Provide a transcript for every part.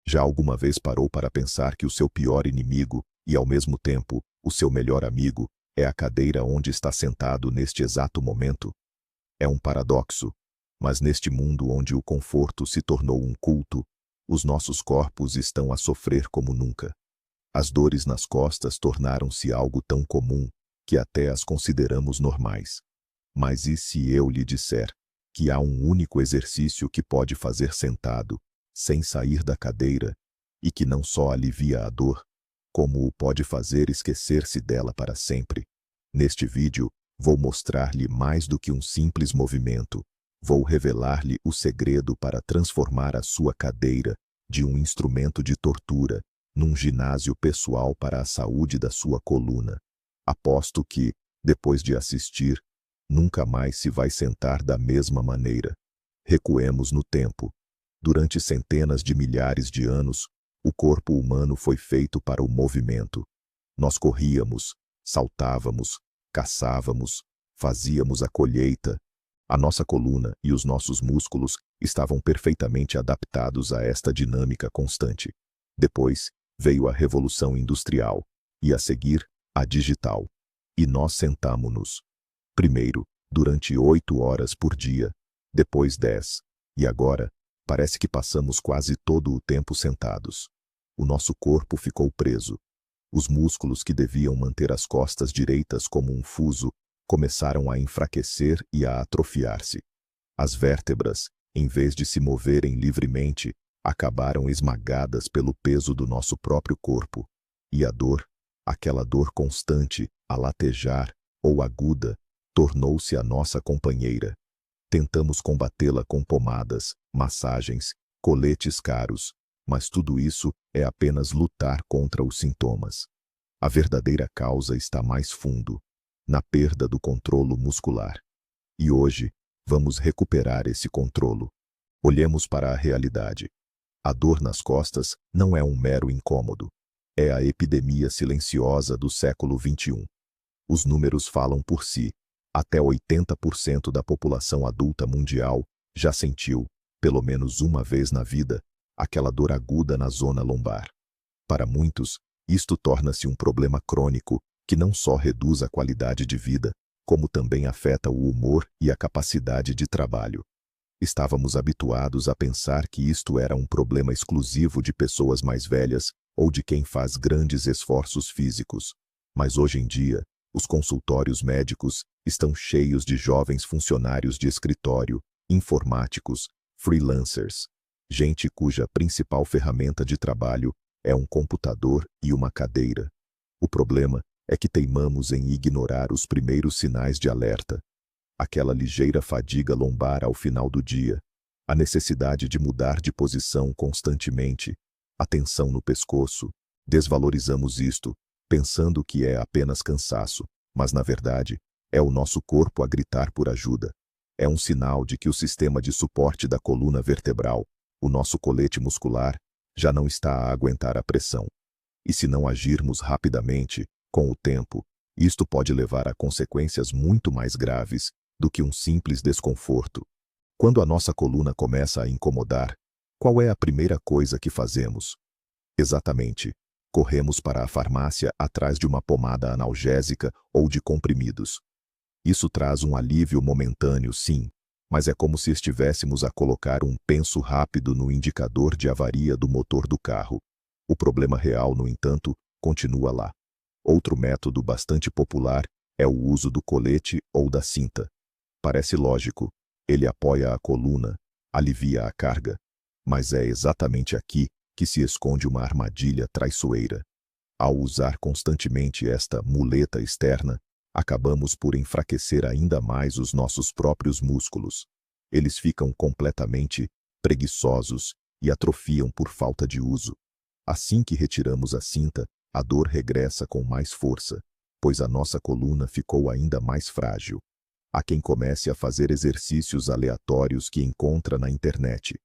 Já alguma vez parou para pensar que o seu pior inimigo, e ao mesmo tempo, o seu melhor amigo, é a cadeira onde está sentado neste exato momento? É um paradoxo, mas neste mundo onde o conforto se tornou um culto, os nossos corpos estão a sofrer como nunca. As dores nas costas tornaram-se algo tão comum que até as consideramos normais. Mas e se eu lhe disser que há um único exercício que pode fazer sentado, sem sair da cadeira, e que não só alivia a dor, como o pode fazer esquecer-se dela para sempre? Neste vídeo, vou mostrar-lhe mais do que um simples movimento. Vou revelar-lhe o segredo para transformar a sua cadeira de um instrumento de tortura num ginásio pessoal para a saúde da sua coluna. Aposto que, depois de assistir, nunca mais se vai sentar da mesma maneira. Recuemos no tempo. Durante centenas de milhares de anos, o corpo humano foi feito para o movimento. Nós corríamos, saltávamos, caçávamos, fazíamos a colheita. A nossa coluna e os nossos músculos estavam perfeitamente adaptados a esta dinâmica constante. Depois, veio a Revolução Industrial, e a seguir, a digital. E nós sentámo-nos. Primeiro, durante 8 horas por dia, depois 10, e agora, parece que passamos quase todo o tempo sentados. O nosso corpo ficou preso. Os músculos que deviam manter as costas direitas como um fuso começaram a enfraquecer e a atrofiar-se. As vértebras, em vez de se moverem livremente, acabaram esmagadas pelo peso do nosso próprio corpo. E a dor, aquela dor constante, a latejar ou aguda, tornou-se a nossa companheira. Tentamos combatê-la com pomadas, massagens, coletes caros, mas tudo isso é apenas lutar contra os sintomas. A verdadeira causa está mais fundo, na perda do controlo muscular. E hoje, vamos recuperar esse controlo. Olhemos para a realidade. A dor nas costas não é um mero incômodo. É a epidemia silenciosa do século XXI. Os números falam por si. Até 80% da população adulta mundial já sentiu, pelo menos uma vez na vida, aquela dor aguda na zona lombar. Para muitos, isto torna-se um problema crônico que não só reduz a qualidade de vida, como também afeta o humor e a capacidade de trabalho. Estávamos habituados a pensar que isto era um problema exclusivo de pessoas mais velhas ou de quem faz grandes esforços físicos. Mas hoje em dia, os consultórios médicos estão cheios de jovens funcionários de escritório, informáticos, freelancers, gente cuja principal ferramenta de trabalho é um computador e uma cadeira. O problema é que teimamos em ignorar os primeiros sinais de alerta. Aquela ligeira fadiga lombar ao final do dia, a necessidade de mudar de posição constantemente, a tensão no pescoço. Desvalorizamos isto, pensando que é apenas cansaço, mas na verdade, é o nosso corpo a gritar por ajuda. É um sinal de que o sistema de suporte da coluna vertebral, o nosso colete muscular, já não está a aguentar a pressão. E se não agirmos rapidamente, com o tempo, isto pode levar a consequências muito mais graves do que um simples desconforto. Quando a nossa coluna começa a incomodar, qual é a primeira coisa que fazemos? Exatamente, corremos para a farmácia atrás de uma pomada analgésica ou de comprimidos. Isso traz um alívio momentâneo, sim, mas é como se estivéssemos a colocar um penso rápido no indicador de avaria do motor do carro. O problema real, no entanto, continua lá. Outro método bastante popular é o uso do colete ou da cinta. Parece lógico, ele apoia a coluna, alivia a carga, mas é exatamente aqui que se esconde uma armadilha traiçoeira. Ao usar constantemente esta muleta externa, acabamos por enfraquecer ainda mais os nossos próprios músculos. Eles ficam completamente preguiçosos e atrofiam por falta de uso. Assim que retiramos a cinta, a dor regressa com mais força, pois a nossa coluna ficou ainda mais frágil. Há quem comece a fazer exercícios aleatórios que encontra na internet.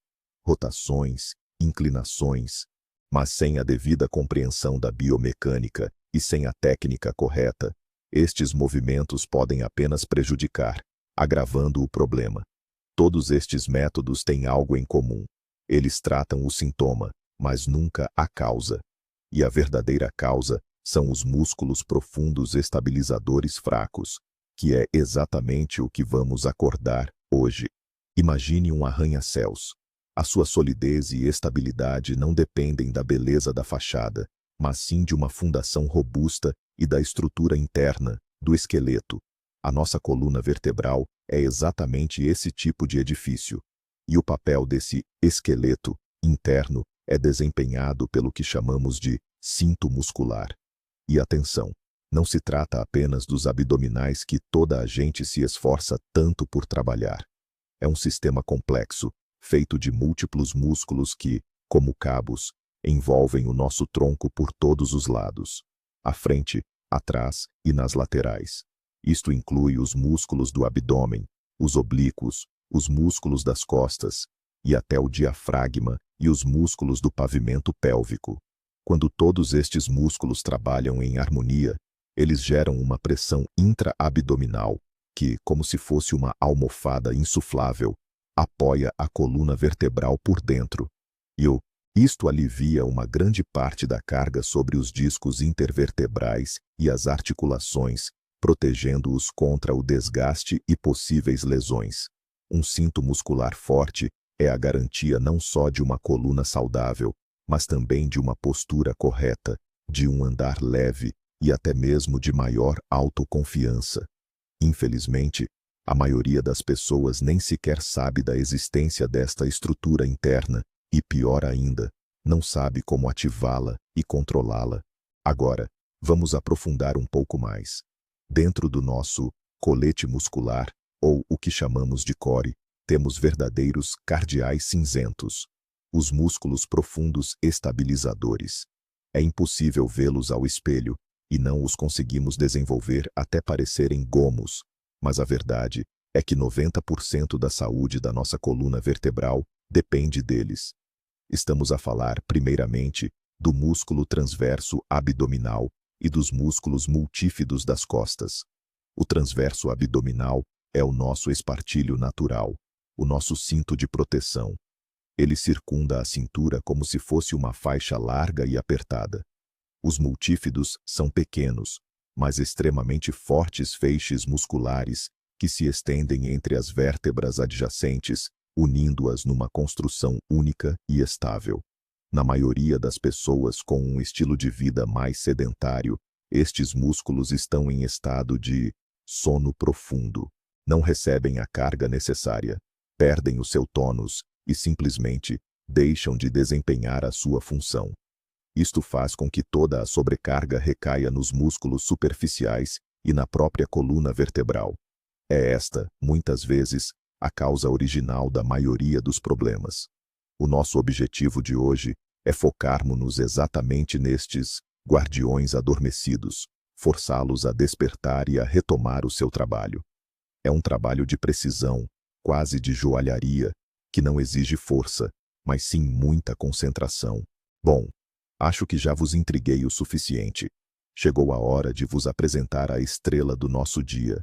Rotações, inclinações, mas sem a devida compreensão da biomecânica e sem a técnica correta, estes movimentos podem apenas prejudicar, agravando o problema. Todos estes métodos têm algo em comum. Eles tratam o sintoma, mas nunca a causa. E a verdadeira causa são os músculos profundos estabilizadores fracos, que é exatamente o que vamos acordar hoje. Imagine um arranha-céus. A sua solidez e estabilidade não dependem da beleza da fachada, mas sim de uma fundação robusta e da estrutura interna, do esqueleto. A nossa coluna vertebral é exatamente esse tipo de edifício. E o papel desse esqueleto interno é desempenhado pelo que chamamos de cinto muscular. E atenção, não se trata apenas dos abdominais que toda a gente se esforça tanto por trabalhar. É um sistema complexo, feito de múltiplos músculos que, como cabos, envolvem o nosso tronco por todos os lados, à frente, atrás e nas laterais. Isto inclui os músculos do abdômen, os oblíquos, os músculos das costas e até o diafragma e os músculos do pavimento pélvico. Quando todos estes músculos trabalham em harmonia, eles geram uma pressão intra-abdominal que, como se fosse uma almofada insuflável, apoia a coluna vertebral por dentro. Isto alivia uma grande parte da carga sobre os discos intervertebrais e as articulações, protegendo-os contra o desgaste e possíveis lesões. Um cinto muscular forte é a garantia não só de uma coluna saudável, mas também de uma postura correta, de um andar leve e até mesmo de maior autoconfiança. Infelizmente, a maioria das pessoas nem sequer sabe da existência desta estrutura interna e, pior ainda, não sabe como ativá-la e controlá-la. Agora, vamos aprofundar um pouco mais. Dentro do nosso colete muscular, ou o que chamamos de core, temos verdadeiros cardeais cinzentos, os músculos profundos estabilizadores. É impossível vê-los ao espelho, e não os conseguimos desenvolver até parecerem gomos, mas a verdade é que 90% da saúde da nossa coluna vertebral depende deles. Estamos a falar, primeiramente, do músculo transverso abdominal e dos músculos multífidos das costas. O transverso abdominal é o nosso espartilho natural, o nosso cinto de proteção. Ele circunda a cintura como se fosse uma faixa larga e apertada. Os multífidos são pequenos, mas extremamente fortes feixes musculares que se estendem entre as vértebras adjacentes, unindo-as numa construção única e estável. Na maioria das pessoas com um estilo de vida mais sedentário, estes músculos estão em estado de sono profundo. Não recebem a carga necessária, perdem o seu tônus e simplesmente deixam de desempenhar a sua função. Isto faz com que toda a sobrecarga recaia nos músculos superficiais e na própria coluna vertebral. É esta, muitas vezes, a causa original da maioria dos problemas. O nosso objetivo de hoje é focarmos-nos exatamente nestes guardiões adormecidos, forçá-los a despertar e a retomar o seu trabalho. É um trabalho de precisão, quase de joalharia, que não exige força, mas sim muita concentração. Bom, acho que já vos intriguei o suficiente. Chegou a hora de vos apresentar a estrela do nosso dia.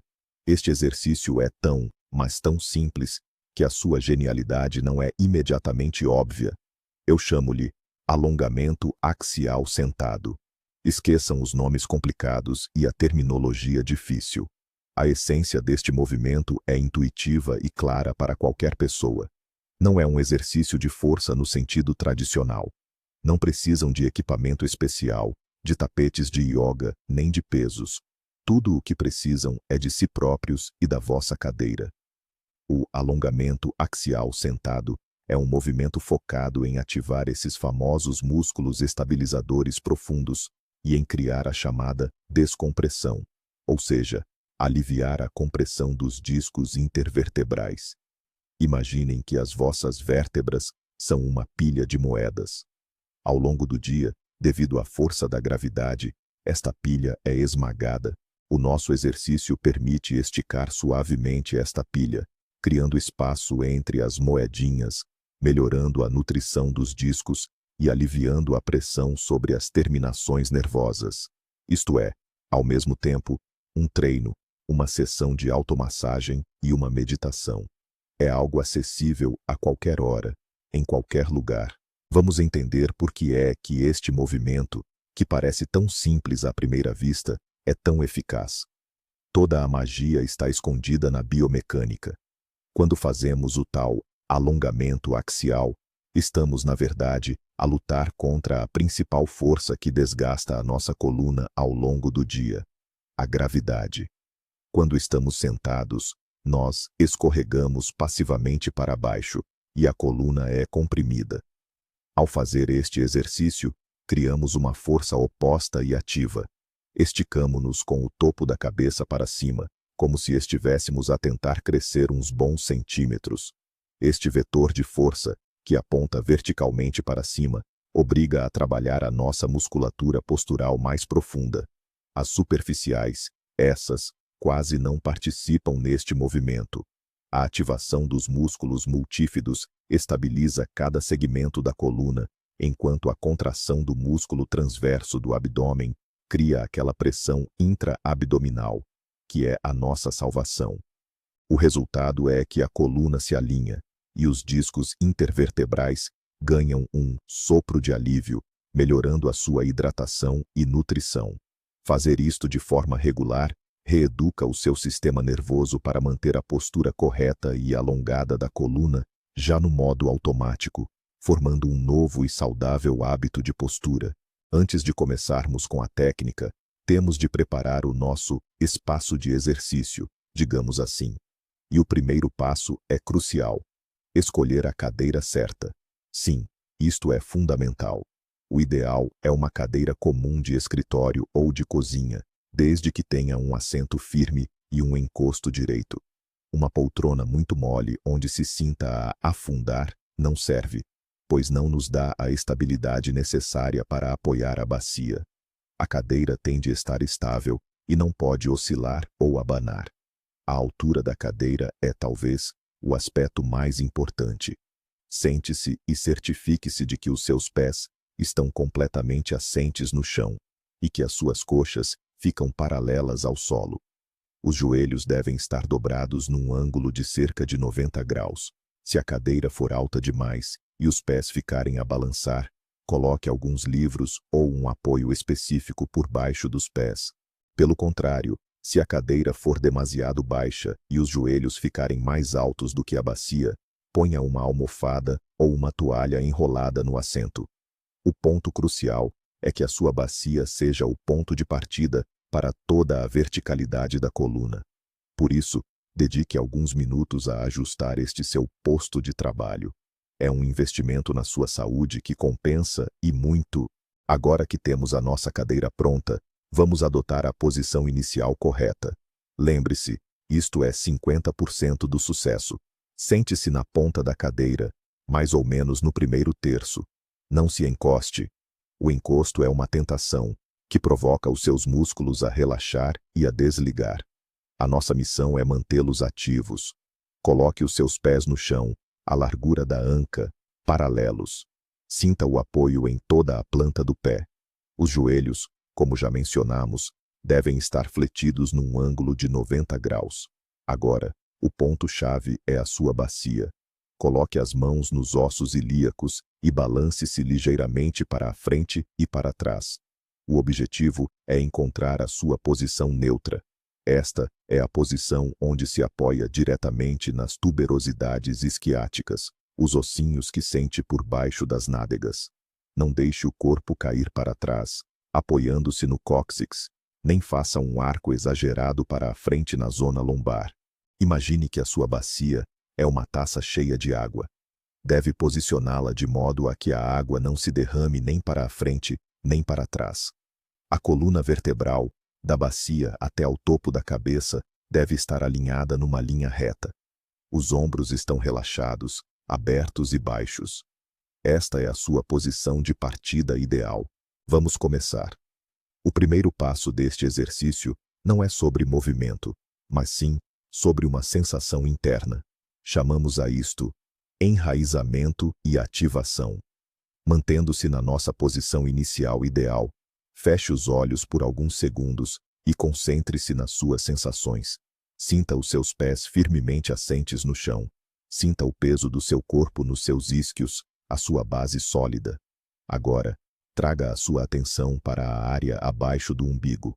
Este exercício é tão, mas tão simples, que a sua genialidade não é imediatamente óbvia. Eu chamo-lhe alongamento axial sentado. Esqueçam os nomes complicados e a terminologia difícil. A essência deste movimento é intuitiva e clara para qualquer pessoa. Não é um exercício de força no sentido tradicional. Não precisam de equipamento especial, de tapetes de yoga, nem de pesos. Tudo o que precisam é de si próprios e da vossa cadeira. O alongamento axial sentado é um movimento focado em ativar esses famosos músculos estabilizadores profundos e em criar a chamada descompressão, ou seja, aliviar a compressão dos discos intervertebrais. Imaginem que as vossas vértebras são uma pilha de moedas. Ao longo do dia, devido à força da gravidade, esta pilha é esmagada. O nosso exercício permite esticar suavemente esta pilha, criando espaço entre as moedinhas, melhorando a nutrição dos discos e aliviando a pressão sobre as terminações nervosas. Isto é, ao mesmo tempo, um treino, uma sessão de automassagem e uma meditação. É algo acessível a qualquer hora, em qualquer lugar. Vamos entender por que é que este movimento, que parece tão simples à primeira vista, é tão eficaz. Toda a magia está escondida na biomecânica. Quando fazemos o tal alongamento axial, estamos, na verdade, a lutar contra a principal força que desgasta a nossa coluna ao longo do dia: a gravidade. Quando estamos sentados, nós escorregamos passivamente para baixo e a coluna é comprimida. Ao fazer este exercício, criamos uma força oposta e ativa. Esticamo-nos com o topo da cabeça para cima, como se estivéssemos a tentar crescer uns bons centímetros. Este vetor de força, que aponta verticalmente para cima, obriga a trabalhar a nossa musculatura postural mais profunda. As superficiais, essas, quase não participam neste movimento. A ativação dos músculos multífidos estabiliza cada segmento da coluna, enquanto a contração do músculo transverso do abdômen cria aquela pressão intra-abdominal, que é a nossa salvação. O resultado é que a coluna se alinha e os discos intervertebrais ganham um sopro de alívio, melhorando a sua hidratação e nutrição. Fazer isto de forma regular reeduca o seu sistema nervoso para manter a postura correta e alongada da coluna, já no modo automático, formando um novo e saudável hábito de postura. Antes de começarmos com a técnica, temos de preparar o nosso espaço de exercício, digamos assim. E o primeiro passo é crucial: escolher a cadeira certa. Sim, isto é fundamental. O ideal é uma cadeira comum de escritório ou de cozinha, desde que tenha um assento firme e um encosto direito. Uma poltrona muito mole onde se sinta a afundar não serve, pois não nos dá a estabilidade necessária para apoiar a bacia. A cadeira tem de estar estável e não pode oscilar ou abanar. A altura da cadeira é, talvez, o aspecto mais importante. Sente-se e certifique-se de que os seus pés estão completamente assentes no chão e que as suas coxas ficam paralelas ao solo. Os joelhos devem estar dobrados num ângulo de cerca de 90 graus. Se a cadeira for alta demais e os pés ficarem a balançar, coloque alguns livros ou um apoio específico por baixo dos pés. Pelo contrário, se a cadeira for demasiado baixa e os joelhos ficarem mais altos do que a bacia, ponha uma almofada ou uma toalha enrolada no assento. O ponto crucial é que a sua bacia seja o ponto de partida para toda a verticalidade da coluna. Por isso, dedique alguns minutos a ajustar este seu posto de trabalho. É um investimento na sua saúde que compensa e muito. Agora que temos a nossa cadeira pronta, vamos adotar a posição inicial correta. Lembre-se, isto é 50% do sucesso. Sente-se na ponta da cadeira, mais ou menos no primeiro terço. Não se encoste. O encosto é uma tentação, que provoca os seus músculos a relaxar e a desligar. A nossa missão é mantê-los ativos. Coloque os seus pés no chão, à largura da anca, paralelos. Sinta o apoio em toda a planta do pé. Os joelhos, como já mencionamos, devem estar fletidos num ângulo de 90 graus. Agora, o ponto-chave é a sua bacia. Coloque as mãos nos ossos ilíacos e balance-se ligeiramente para a frente e para trás. O objetivo é encontrar a sua posição neutra. Esta é a posição onde se apoia diretamente nas tuberosidades isquiáticas, os ossinhos que sente por baixo das nádegas. Não deixe o corpo cair para trás, apoiando-se no cóccix. Nem faça um arco exagerado para a frente na zona lombar. Imagine que a sua bacia é uma taça cheia de água. Deve posicioná-la de modo a que a água não se derrame nem para a frente, nem para trás. A coluna vertebral, da bacia até ao topo da cabeça, deve estar alinhada numa linha reta. Os ombros estão relaxados, abertos e baixos. Esta é a sua posição de partida ideal. Vamos começar. O primeiro passo deste exercício não é sobre movimento, mas sim sobre uma sensação interna. Chamamos a isto enraizamento e ativação. Mantendo-se na nossa posição inicial ideal, feche os olhos por alguns segundos e concentre-se nas suas sensações. Sinta os seus pés firmemente assentes no chão. Sinta o peso do seu corpo nos seus isquios, a sua base sólida. Agora, traga a sua atenção para a área abaixo do umbigo.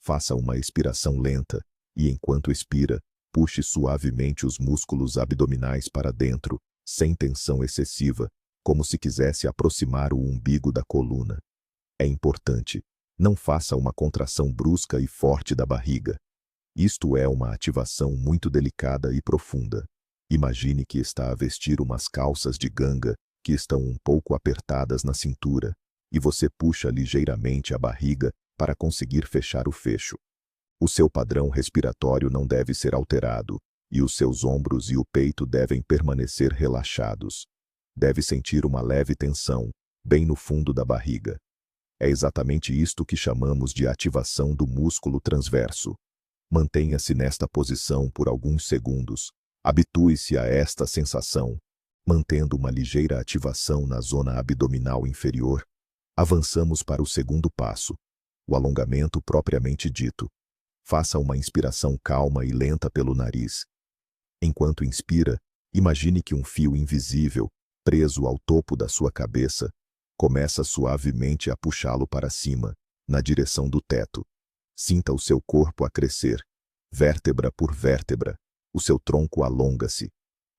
Faça uma expiração lenta e, enquanto expira, puxe suavemente os músculos abdominais para dentro, sem tensão excessiva, como se quisesse aproximar o umbigo da coluna. É importante, não faça uma contração brusca e forte da barriga. Isto é uma ativação muito delicada e profunda. Imagine que está a vestir umas calças de ganga que estão um pouco apertadas na cintura, e você puxa ligeiramente a barriga para conseguir fechar o fecho. O seu padrão respiratório não deve ser alterado, e os seus ombros e o peito devem permanecer relaxados. Deve sentir uma leve tensão, bem no fundo da barriga. É exatamente isto que chamamos de ativação do músculo transverso. Mantenha-se nesta posição por alguns segundos. Habitue-se a esta sensação, mantendo uma ligeira ativação na zona abdominal inferior. Avançamos para o segundo passo, o alongamento propriamente dito. Faça uma inspiração calma e lenta pelo nariz. Enquanto inspira, imagine que um fio invisível, preso ao topo da sua cabeça, começa suavemente a puxá-lo para cima, na direção do teto. Sinta o seu corpo a crescer, vértebra por vértebra. O seu tronco alonga-se.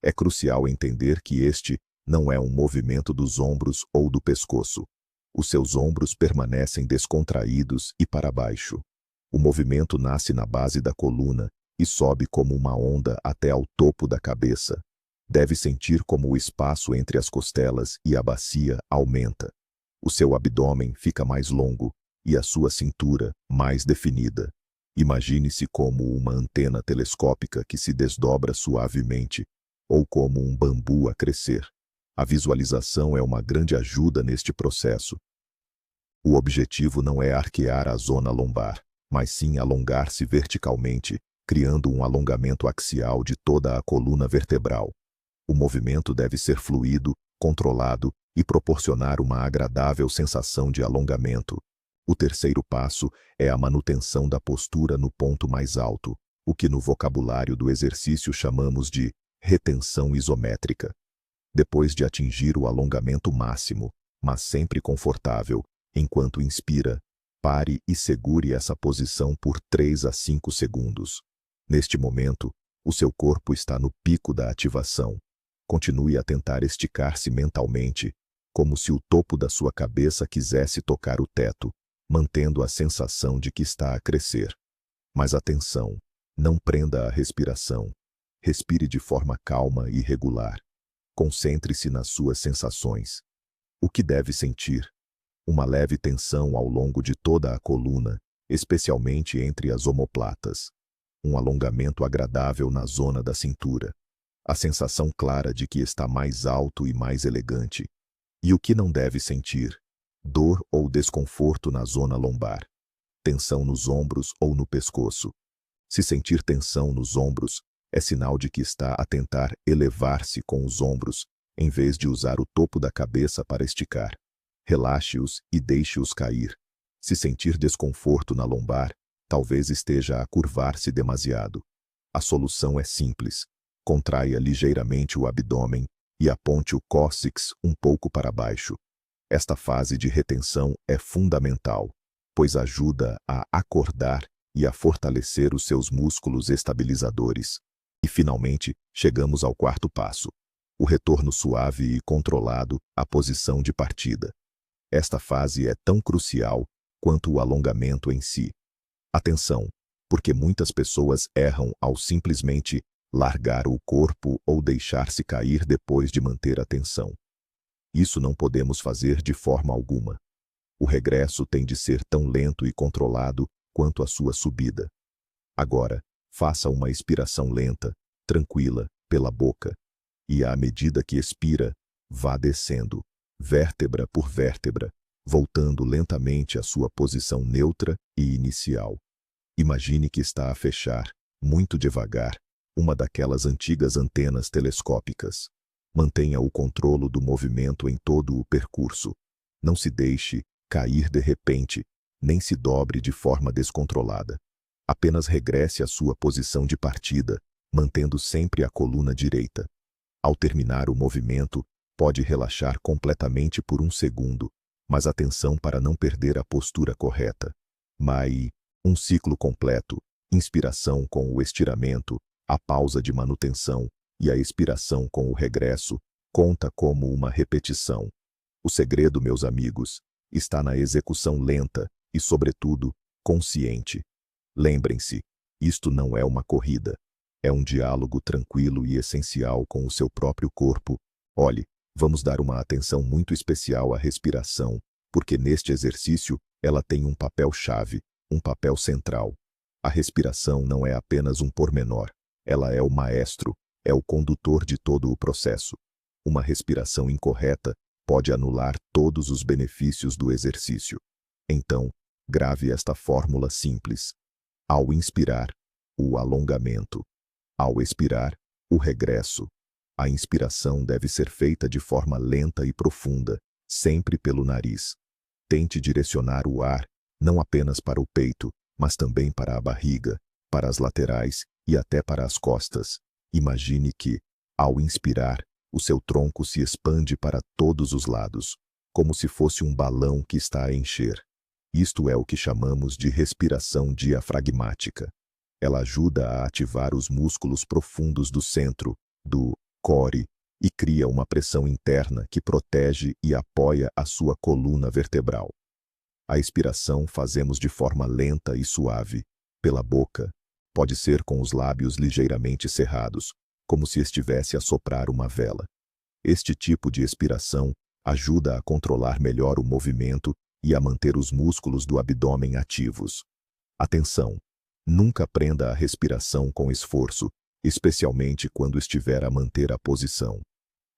É crucial entender que este não é um movimento dos ombros ou do pescoço. Os seus ombros permanecem descontraídos e para baixo. O movimento nasce na base da coluna e sobe como uma onda até ao topo da cabeça. Deve sentir como o espaço entre as costelas e a bacia aumenta. O seu abdômen fica mais longo e a sua cintura mais definida. Imagine-se como uma antena telescópica que se desdobra suavemente, ou como um bambu a crescer. A visualização é uma grande ajuda neste processo. O objetivo não é arquear a zona lombar, mas sim alongar-se verticalmente, criando um alongamento axial de toda a coluna vertebral. O movimento deve ser fluido, controlado e proporcionar uma agradável sensação de alongamento. O terceiro passo é a manutenção da postura no ponto mais alto, o que no vocabulário do exercício chamamos de retenção isométrica. Depois de atingir o alongamento máximo, mas sempre confortável, enquanto inspira, pare e segure essa posição por 3 a 5 segundos. Neste momento, o seu corpo está no pico da ativação. Continue a tentar esticar-se mentalmente, como se o topo da sua cabeça quisesse tocar o teto, mantendo a sensação de que está a crescer. Mas atenção, não prenda a respiração. Respire de forma calma e regular. Concentre-se nas suas sensações. O que deve sentir? Uma leve tensão ao longo de toda a coluna, especialmente entre as omoplatas. Um alongamento agradável na zona da cintura. A sensação clara de que está mais alto e mais elegante. E o que não deve sentir? Dor ou desconforto na zona lombar. Tensão nos ombros ou no pescoço. Se sentir tensão nos ombros, é sinal de que está a tentar elevar-se com os ombros, em vez de usar o topo da cabeça para esticar. Relaxe-os e deixe-os cair. Se sentir desconforto na lombar, talvez esteja a curvar-se demasiado. A solução é simples. Contraia ligeiramente o abdômen e aponte o cóccix um pouco para baixo. Esta fase de retenção é fundamental, pois ajuda a acordar e a fortalecer os seus músculos estabilizadores. E finalmente, chegamos ao quarto passo, o retorno suave e controlado à posição de partida. Esta fase é tão crucial quanto o alongamento em si. Atenção, porque muitas pessoas erram ao simplesmente largar o corpo ou deixar-se cair depois de manter a tensão. Isso não podemos fazer de forma alguma. O regresso tem de ser tão lento e controlado quanto a sua subida. Agora, faça uma expiração lenta, tranquila, pela boca, e à medida que expira, vá descendo, vértebra por vértebra, voltando lentamente à sua posição neutra e inicial. Imagine que está a fechar, muito devagar, uma daquelas antigas antenas telescópicas. Mantenha o controle do movimento em todo o percurso. Não se deixe cair de repente, nem se dobre de forma descontrolada. Apenas regresse à sua posição de partida, mantendo sempre a coluna direita. Ao terminar o movimento, Pode relaxar completamente por um segundo, mas atenção para não perder a postura correta. Mai, um ciclo completo, inspiração com o estiramento, a pausa de manutenção e a expiração com o regresso, conta como uma repetição. O segredo, meus amigos, está na execução lenta e, sobretudo, consciente. Lembrem-se, isto não é uma corrida. É um diálogo tranquilo e essencial com o seu próprio corpo. Olhe, vamos dar uma atenção muito especial à respiração, porque neste exercício ela tem um papel-chave, um papel central. A respiração não é apenas um pormenor, ela é o maestro, é o condutor de todo o processo. Uma respiração incorreta pode anular todos os benefícios do exercício. Então, grave esta fórmula simples. Ao inspirar, o alongamento. Ao expirar, o regresso. A inspiração deve ser feita de forma lenta e profunda, sempre pelo nariz. Tente direcionar o ar, não apenas para o peito, mas também para a barriga, para as laterais e até para as costas. Imagine que, ao inspirar, o seu tronco se expande para todos os lados, como se fosse um balão que está a encher. Isto é o que chamamos de respiração diafragmática. Ela ajuda a ativar os músculos profundos do centro, do core, e cria uma pressão interna que protege e apoia a sua coluna vertebral. A expiração fazemos de forma lenta e suave, pela boca. Pode ser com os lábios ligeiramente cerrados, como se estivesse a soprar uma vela. Este tipo de expiração ajuda a controlar melhor o movimento e a manter os músculos do abdômen ativos. Atenção! Nunca prenda a respiração com esforço, especialmente quando estiver a manter a posição.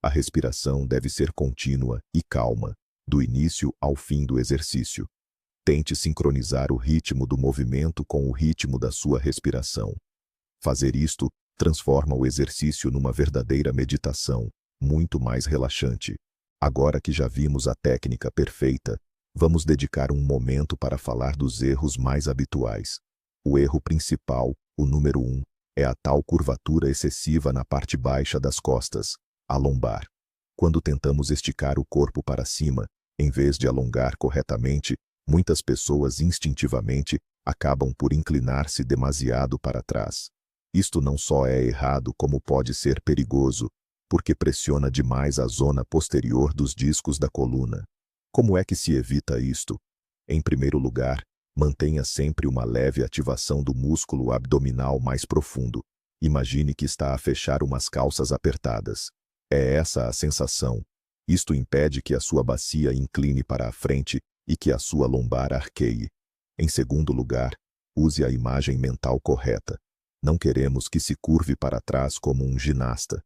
A respiração deve ser contínua e calma, do início ao fim do exercício. Tente sincronizar o ritmo do movimento com o ritmo da sua respiração. Fazer isto transforma o exercício numa verdadeira meditação, muito mais relaxante. Agora que já vimos a técnica perfeita, vamos dedicar um momento para falar dos erros mais habituais. O erro principal, o número 1, é a tal curvatura excessiva na parte baixa das costas, a lombar. Quando tentamos esticar o corpo para cima, em vez de alongar corretamente, muitas pessoas instintivamente acabam por inclinar-se demasiado para trás. Isto não só é errado, como pode ser perigoso, porque pressiona demais a zona posterior dos discos da coluna. Como é que se evita isto? Em primeiro lugar, mantenha sempre uma leve ativação do músculo abdominal mais profundo. Imagine que está a fechar umas calças apertadas. É essa a sensação. Isto impede que a sua bacia incline para a frente e que a sua lombar arqueie. Em segundo lugar, use a imagem mental correta. Não queremos que se curve para trás como um ginasta.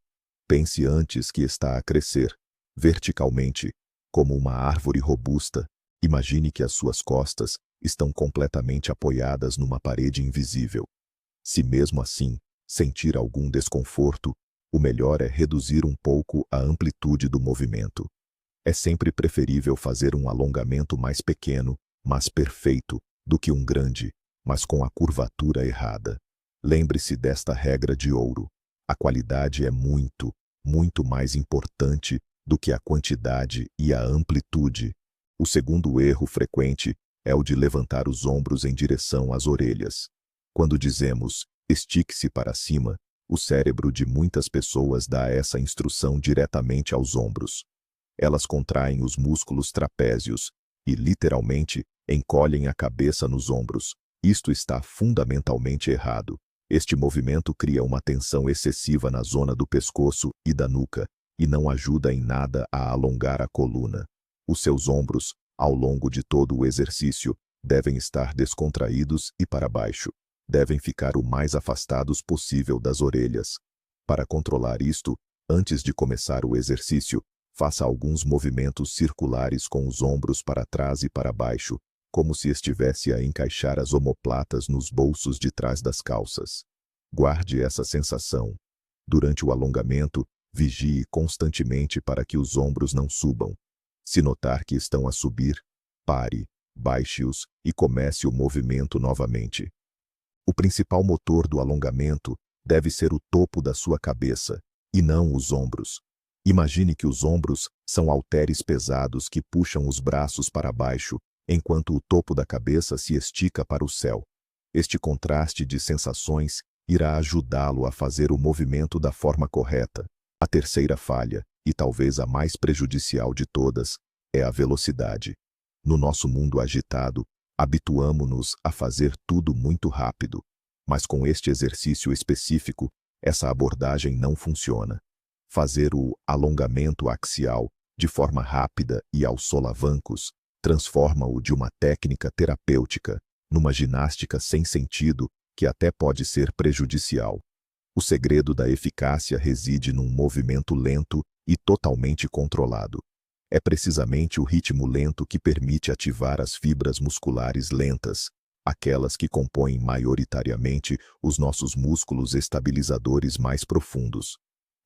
Pense antes que está a crescer, verticalmente, como uma árvore robusta. Imagine que as suas costas estão completamente apoiadas numa parede invisível. Se mesmo assim sentir algum desconforto, o melhor é reduzir um pouco a amplitude do movimento. É sempre preferível fazer um alongamento mais pequeno, mas perfeito, do que um grande, mas com a curvatura errada. Lembre-se desta regra de ouro. A qualidade é muito, muito mais importante do que a quantidade e a amplitude. O segundo erro frequente é o de levantar os ombros em direção às orelhas. Quando dizemos estique-se para cima, o cérebro de muitas pessoas dá essa instrução diretamente aos ombros. Elas contraem os músculos trapézios e, literalmente, encolhem a cabeça nos ombros. Isto está fundamentalmente errado. Este movimento cria uma tensão excessiva na zona do pescoço e da nuca e não ajuda em nada a alongar a coluna. Os seus ombros, ao longo de todo o exercício, devem estar descontraídos e para baixo. Devem ficar o mais afastados possível das orelhas. Para controlar isto, antes de começar o exercício, faça alguns movimentos circulares com os ombros para trás e para baixo, como se estivesse a encaixar as omoplatas nos bolsos de trás das calças. Guarde essa sensação. Durante o alongamento, vigie constantemente para que os ombros não subam. Se notar que estão a subir, pare, baixe-os e comece o movimento novamente. O principal motor do alongamento deve ser o topo da sua cabeça, e não os ombros. Imagine que os ombros são halteres pesados que puxam os braços para baixo, enquanto o topo da cabeça se estica para o céu. Este contraste de sensações irá ajudá-lo a fazer o movimento da forma correta. A terceira falha, e talvez a mais prejudicial de todas, é a velocidade. No nosso mundo agitado, habituamo-nos a fazer tudo muito rápido. Mas com este exercício específico, essa abordagem não funciona. Fazer o alongamento axial de forma rápida e aos solavancos transforma-o de uma técnica terapêutica numa ginástica sem sentido que até pode ser prejudicial. O segredo da eficácia reside num movimento lento e totalmente controlado. É precisamente o ritmo lento que permite ativar as fibras musculares lentas, aquelas que compõem maioritariamente os nossos músculos estabilizadores mais profundos.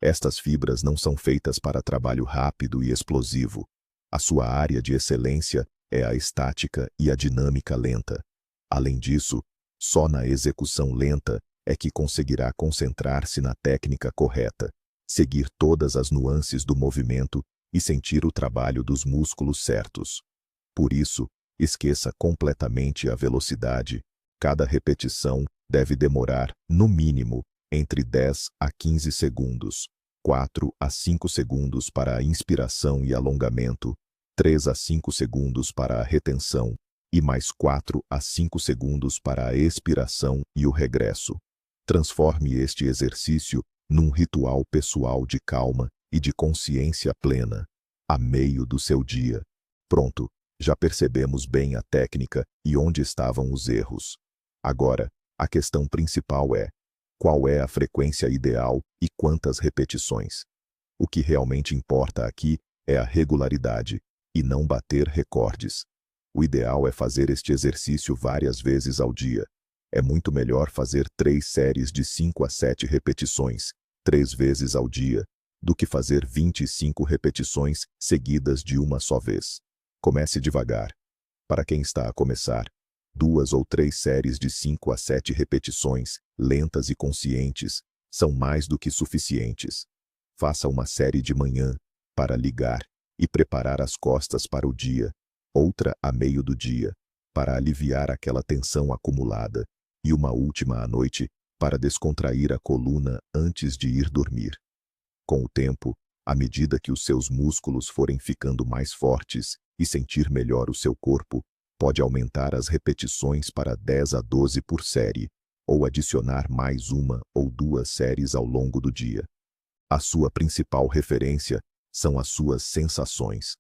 Estas fibras não são feitas para trabalho rápido e explosivo. A sua área de excelência é a estática e a dinâmica lenta. Além disso, só na execução lenta é que conseguirá concentrar-se na técnica correta, seguir todas as nuances do movimento e sentir o trabalho dos músculos certos. Por isso, esqueça completamente a velocidade. Cada repetição deve demorar, no mínimo, entre 10 a 15 segundos, 4 a 5 segundos para a inspiração e alongamento, 3 a 5 segundos para a retenção e mais 4 a 5 segundos para a expiração e o regresso. Transforme este exercício num ritual pessoal de calma e de consciência plena, a meio do seu dia. Pronto, já percebemos bem a técnica e onde estavam os erros. Agora, a questão principal é: qual é a frequência ideal e quantas repetições? O que realmente importa aqui é a regularidade e não bater recordes. O ideal é fazer este exercício várias vezes ao dia. É muito melhor fazer 3 séries de 5 a 7 repetições, 3 vezes ao dia, do que fazer 25 repetições seguidas de uma só vez. Comece devagar. Para quem está a começar, 2 ou 3 séries de 5 a 7 repetições, lentas e conscientes, são mais do que suficientes. Faça uma série de manhã, para ligar e preparar as costas para o dia, outra a meio do dia, para aliviar aquela tensão acumulada, e uma última à noite, para descontrair a coluna antes de ir dormir. Com o tempo, à medida que os seus músculos forem ficando mais fortes e sentir melhor o seu corpo, pode aumentar as repetições para 10 a 12 por série, ou adicionar mais 1 ou 2 séries ao longo do dia. A sua principal referência são as suas sensações.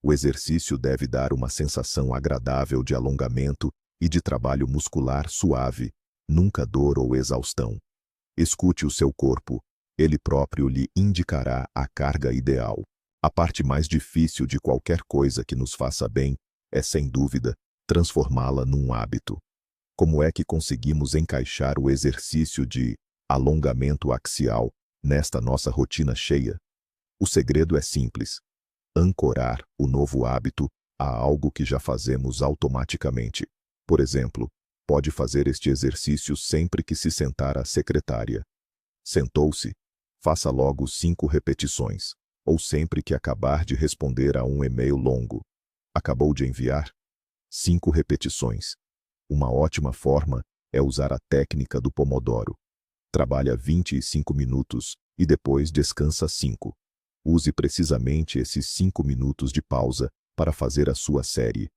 O exercício deve dar uma sensação agradável de alongamento e de trabalho muscular suave, nunca dor ou exaustão. Escute o seu corpo, ele próprio lhe indicará a carga ideal. A parte mais difícil de qualquer coisa que nos faça bem é, sem dúvida, transformá-la num hábito. Como é que conseguimos encaixar o exercício de alongamento axial nesta nossa rotina cheia? O segredo é simples: ancorar o novo hábito a algo que já fazemos automaticamente. Por exemplo, pode fazer este exercício sempre que se sentar à secretária. Sentou-se? Faça logo 5 repetições. Ou sempre que acabar de responder a um e-mail longo. Acabou de enviar? 5 repetições. Uma ótima forma é usar a técnica do Pomodoro. Trabalha 25 minutos e depois descansa 5. Use precisamente esses 5 minutos de pausa para fazer a sua série.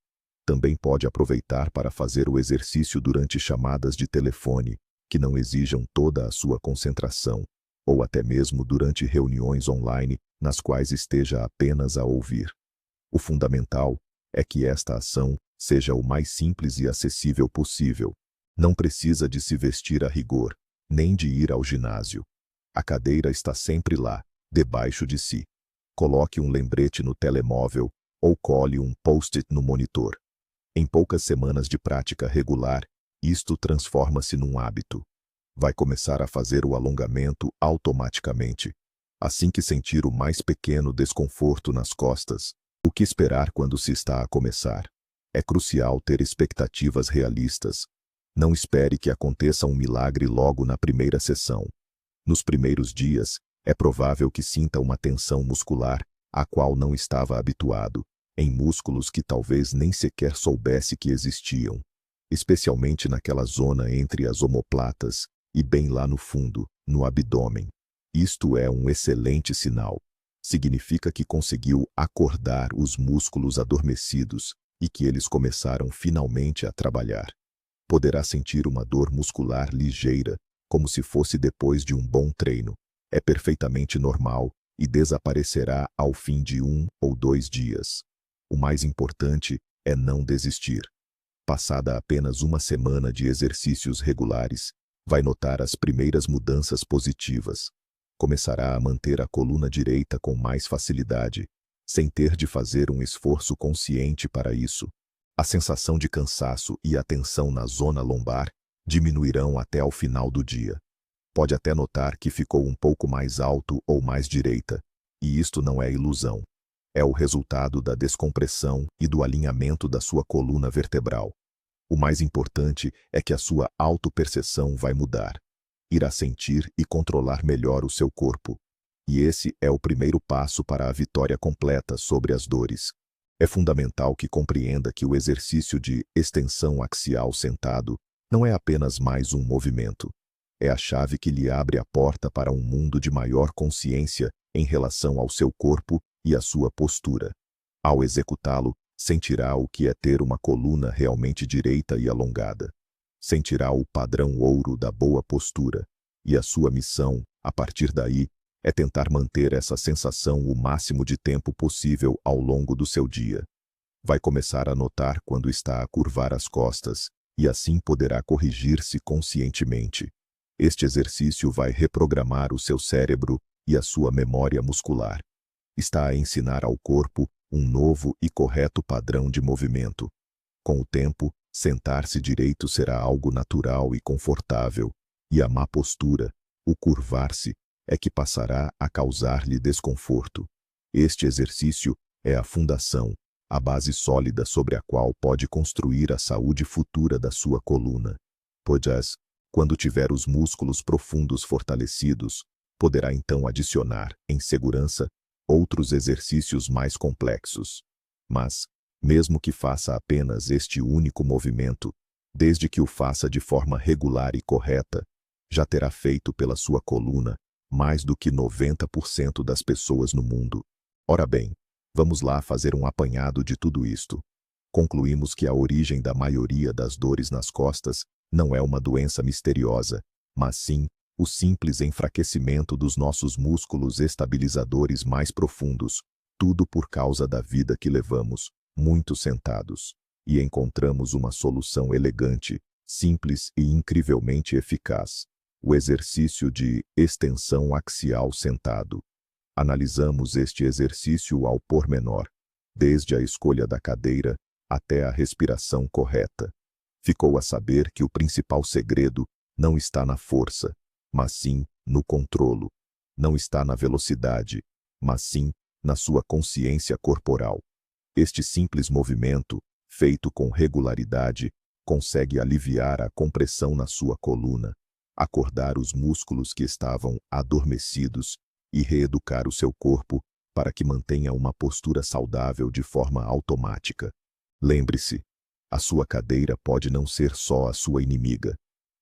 Também pode aproveitar para fazer o exercício durante chamadas de telefone, que não exijam toda a sua concentração, ou até mesmo durante reuniões online, nas quais esteja apenas a ouvir. O fundamental é que esta ação seja o mais simples e acessível possível. Não precisa de se vestir a rigor, nem de ir ao ginásio. A cadeira está sempre lá, debaixo de si. Coloque um lembrete no telemóvel ou cole um post-it no monitor. Em poucas semanas de prática regular, isto transforma-se num hábito. Vai começar a fazer o alongamento automaticamente. Assim que sentir o mais pequeno desconforto nas costas, o que esperar quando se está a começar? É crucial ter expectativas realistas. Não espere que aconteça um milagre logo na primeira sessão. Nos primeiros dias, É provável que sinta uma tensão muscular a qual não estava habituado, em músculos que talvez nem sequer soubesse que existiam, especialmente naquela zona entre as omoplatas e bem lá no fundo, no abdômen. Isto é um excelente sinal. Significa que conseguiu acordar os músculos adormecidos e que eles começaram finalmente a trabalhar. Poderá sentir uma dor muscular ligeira, como se fosse depois de um bom treino. É perfeitamente normal e desaparecerá ao fim de 1 ou 2 dias. O mais importante é não desistir. Passada apenas uma semana de exercícios regulares, vai notar as primeiras mudanças positivas. Começará a manter a coluna direita com mais facilidade, sem ter de fazer um esforço consciente para isso. A sensação de cansaço e a tensão na zona lombar diminuirão até ao final do dia. Pode até notar que ficou um pouco mais alto ou mais direita, e isto não é ilusão. É o resultado da descompressão e do alinhamento da sua coluna vertebral. O mais importante é que a sua autoperceção vai mudar. Irá sentir e controlar melhor o seu corpo. E esse é o primeiro passo para a vitória completa sobre as dores. É fundamental que compreenda que o exercício de extensão axial sentado não é apenas mais um movimento. É a chave que lhe abre a porta para um mundo de maior consciência em relação ao seu corpo e à sua postura. Ao executá-lo, sentirá o que é ter uma coluna realmente direita e alongada. Sentirá o padrão ouro da boa postura, e a sua missão, a partir daí, é tentar manter essa sensação o máximo de tempo possível ao longo do seu dia. Vai começar a notar quando está a curvar as costas, e assim poderá corrigir-se conscientemente. Este exercício vai reprogramar o seu cérebro e a sua memória muscular. Está a ensinar ao corpo um novo e correto padrão de movimento. Com o tempo, sentar-se direito será algo natural e confortável, e a má postura, o curvar-se, é que passará a causar-lhe desconforto. Este exercício é a fundação, a base sólida sobre a qual pode construir a saúde futura da sua coluna. Pois, quando tiver os músculos profundos fortalecidos, poderá então adicionar, em segurança, outros exercícios mais complexos. Mas, mesmo que faça apenas este único movimento, desde que o faça de forma regular e correta, já terá feito pela sua coluna mais do que 90% das pessoas no mundo. Ora bem, vamos lá fazer um apanhado de tudo isto. Concluímos que a origem da maioria das dores nas costas não é uma doença misteriosa, mas sim o simples enfraquecimento dos nossos músculos estabilizadores mais profundos, tudo por causa da vida que levamos, muito sentados. E encontramos uma solução elegante, simples e incrivelmente eficaz. O exercício de extensão axial sentado. Analisamos este exercício ao pormenor, desde a escolha da cadeira até a respiração correta. Ficou a saber que o principal segredo não está na força, mas sim no controlo. Não está na velocidade, mas sim na sua consciência corporal. Este simples movimento, feito com regularidade, consegue aliviar a compressão na sua coluna, acordar os músculos que estavam adormecidos e reeducar o seu corpo para que mantenha uma postura saudável de forma automática. Lembre-se, a sua cadeira pode não ser só a sua inimiga,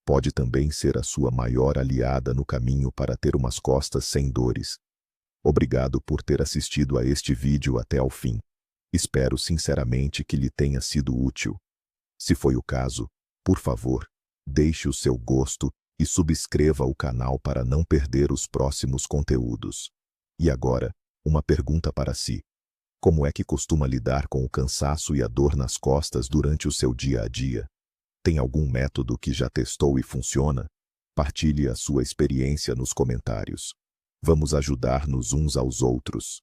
pode também ser a sua maior aliada no caminho para ter umas costas sem dores. Obrigado por ter assistido a este vídeo até ao fim. Espero sinceramente que lhe tenha sido útil. Se foi o caso, por favor, deixe o seu gosto e subscreva o canal para não perder os próximos conteúdos. E agora, uma pergunta para si. Como é que costuma lidar com o cansaço e a dor nas costas durante o seu dia a dia? Tem algum método que já testou e funciona? Partilhe a sua experiência nos comentários. Vamos ajudar-nos uns aos outros.